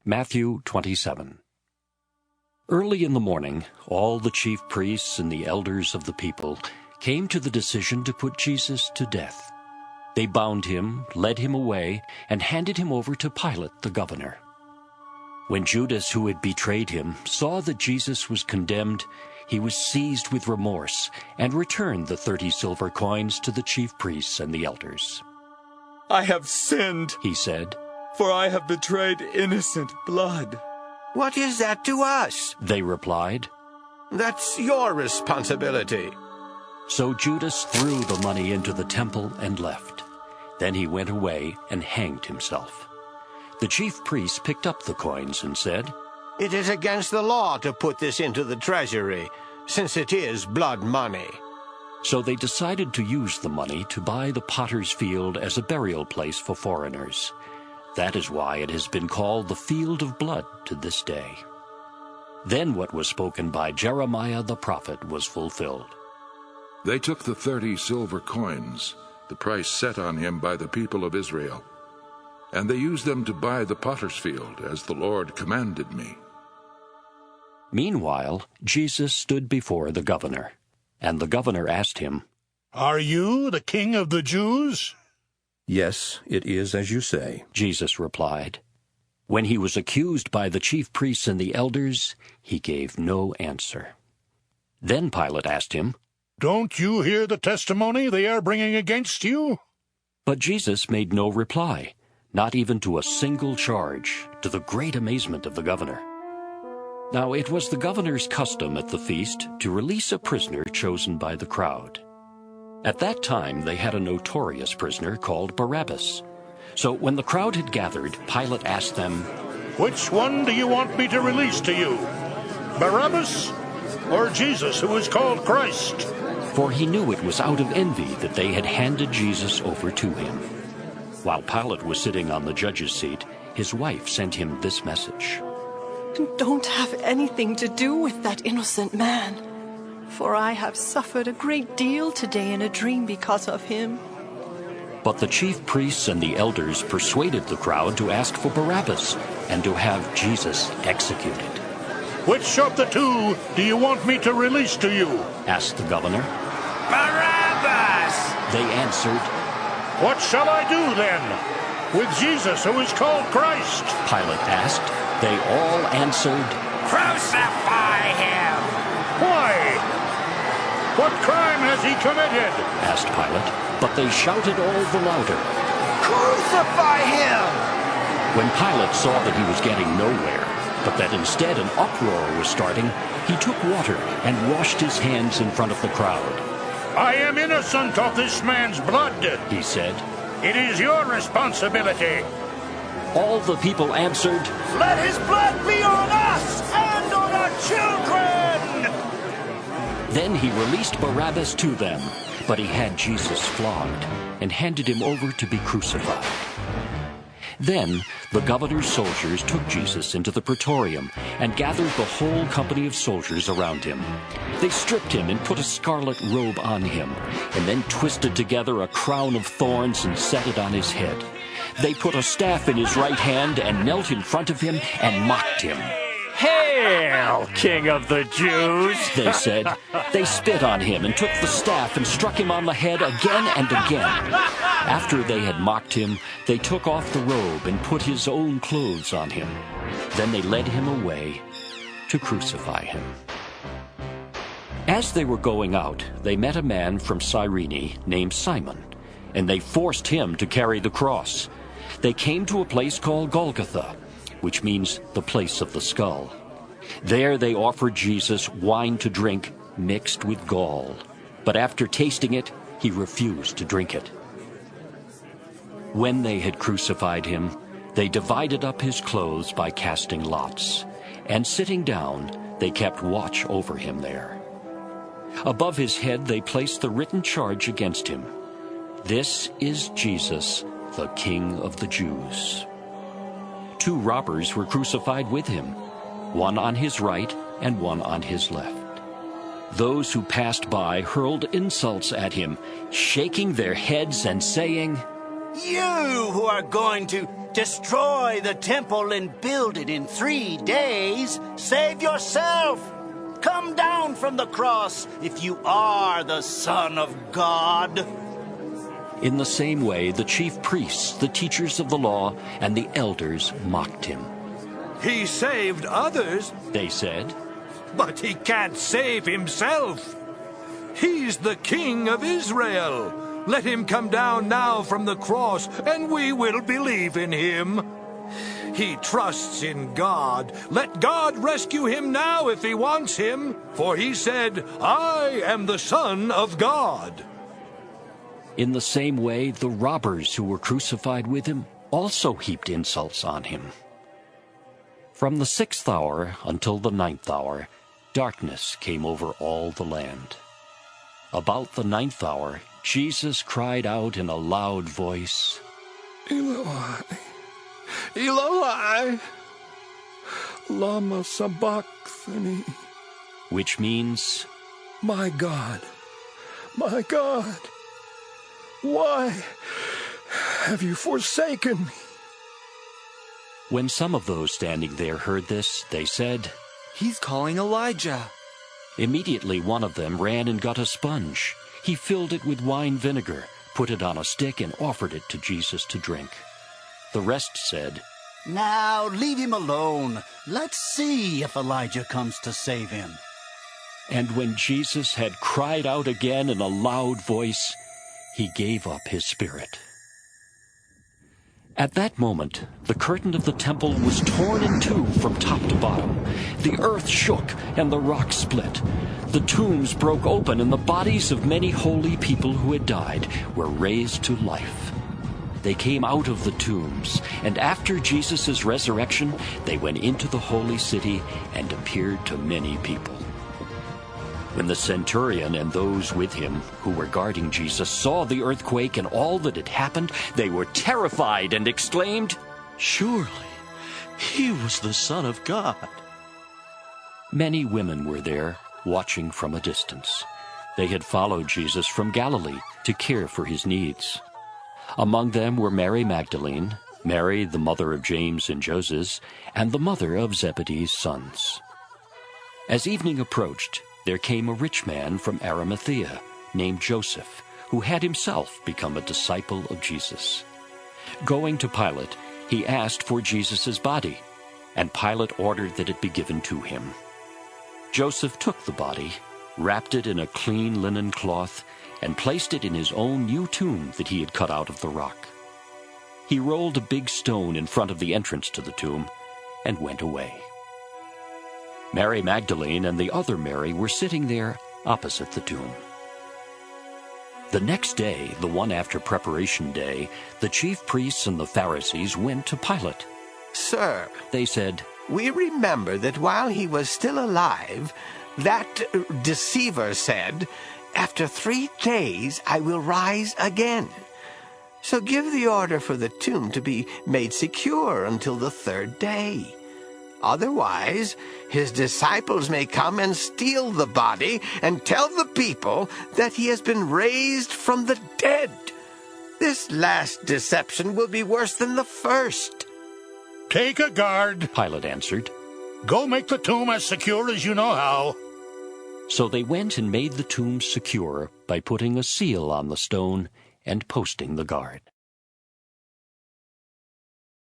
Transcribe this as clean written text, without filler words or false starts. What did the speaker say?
Matthew 27. Early in the morning, all the chief priests and the elders of the people came to the decision to put Jesus to death. They bound him, led him away, and handed him over to Pilate the governor. When Judas, who had betrayed him, saw that Jesus was condemned, he was seized with remorse and returned the 30 silver coins to the chief priests and the elders. "I have sinned," he said, "for I have betrayed innocent blood." "What is that to us?" they replied. "That's your responsibility." So Judas threw the money into the temple and left. Then he went away and hanged himself. The chief priests picked up the coins and said, "It is against the law to put this into the treasury, since it is blood money." So they decided to use the money to buy the potter's field as a burial place for foreigners. That is why it has been called the Field of Blood to this day. Then what was spoken by Jeremiah the prophet was fulfilled. They took the 30 silver coins, the price set on him by the people of Israel, and they used them to buy the potter's field, as the Lord commanded me. Meanwhile, Jesus stood before the governor, and the governor asked him, "Are you the king of the Jews?" "Yes, it is as you say," Jesus replied. When he was accused by the chief priests and the elders, he gave no answer. Then Pilate asked him, "Don't you hear the testimony they are bringing against you?" But Jesus made no reply, not even to a single charge, to the great amazement of the governor. Now it was the governor's custom at the feast to release a prisoner chosen by the crowd. At that time they had a notorious prisoner called Barabbas. So when the crowd had gathered, Pilate asked them, "Which one do you want me to release to you? Barabbas or Jesus, who is called Christ?" For he knew it was out of envy that they had handed Jesus over to him. While Pilate was sitting on the judge's seat, his wife sent him this message. "Don't have anything to do with that innocent man, for I have suffered a great deal today in a dream because of him." But the chief priests and the elders persuaded the crowd to ask for Barabbas and to have Jesus executed. "Which of the two do you want me to release to you?" asked the governor. "Barabbas!" They answered. "What shall I do then with Jesus, who is called Christ?" Pilate asked. They all answered, "Crucify him!" "Why? What crime has he committed?" asked Pilate. But they shouted all the louder, "Crucify him!" When Pilate saw that he was getting nowhere, but that instead an uproar was starting, he took water and washed his hands in front of the crowd. "I am innocent of this man's blood," he said. "It is your responsibility." All the people answered, "Let his blood be on us and on our children!" Then he released Barabbas to them, but he had Jesus flogged and handed him over to be crucified. Then the governor's soldiers took Jesus into the praetorium and gathered the whole company of soldiers around him. They stripped him and put a scarlet robe on him, and then twisted together a crown of thorns and set it on his head. They put a staff in his right hand and knelt in front of him and mocked him. "Hail, King of the Jews!" they said. They spit on him and took the staff and struck him on the head again and again. After they had mocked him, they took off the robe and put his own clothes on him. Then they led him away to crucify him. As they were going out, they met a man from Cyrene named Simon, and they forced him to carry the cross. They came to a place called Golgotha, which means the place of the skull. There they offered Jesus wine to drink mixed with gall, but after tasting it, he refused to drink it. When they had crucified him, they divided up his clothes by casting lots, and sitting down, they kept watch over him there. Above his head they placed the written charge against him. "This is Jesus, the King of the Jews." 2 robbers were crucified with him, one on his right and one on his left. Those who passed by hurled insults at him, shaking their heads and saying, "You who are going to Destroy the temple and build it in 3 days. Save yourself. Come down from the cross if you are the Son of God. In the same way, the chief priests, the teachers of the law, and the elders mocked him. He saved others, They said, but he can't save himself. He's the King of Israel. Let him come down now from the cross, and we will believe in him. He trusts in God. Let God rescue him now if he wants him, for he said, I am the Son of God. In the same way, the robbers who were crucified with him also heaped insults on him. From the 6th hour until the 9th hour, darkness came over all the land. About the 9th hour, Jesus cried out in a loud voice, Eloi, Eloi, lama sabachthani, which means, my God, why have you forsaken me? When some of those standing there heard this, they said, He's calling Elijah. Immediately one of them ran and got a sponge. He filled it with wine vinegar, put it on a stick, and offered it to Jesus to drink. The rest said, Now leave him alone. Let's see if Elijah comes to save him. And when Jesus had cried out again in a loud voice, he gave up his spirit. At that moment, the curtain of the temple was torn in two from top to bottom. The earth shook and the rocks split. The tombs broke open, and the bodies of many holy people who had died were raised to life. They came out of the tombs, and after Jesus' resurrection, they went into the holy city and appeared to many people. When the centurion and those with him who were guarding Jesus saw the earthquake and all that had happened, they were terrified and exclaimed, Surely he was the Son of God. Many women were there, watching from a distance. They had followed Jesus from Galilee to care for his needs. Among them were Mary Magdalene, Mary the mother of James and Joses, and the mother of Zebedee's sons. As evening approached, there came a rich man from Arimathea named Joseph, who had himself become a disciple of Jesus. Going to Pilate, he asked for Jesus' body, and Pilate ordered that it be given to him. Joseph took the body, wrapped it in a clean linen cloth, and placed it in his own new tomb that he had cut out of the rock. He rolled a big stone in front of the entrance to the tomb and went away. Mary Magdalene and the other Mary were sitting there opposite the tomb. The next day, the one after Preparation Day, the chief priests and the Pharisees went to Pilate. Sir, They said, we remember that while he was still alive, that deceiver said, After 3 days I will rise again. So give the order for the tomb to be made secure until the 3rd day. Otherwise, his disciples may come and steal the body and tell the people that he has been raised from the dead. This last deception will be worse than the first. Take a guard. Pilate answered. Go make the tomb as secure as you know how. So they went and made the tomb secure by putting a seal on the stone and posting the guard.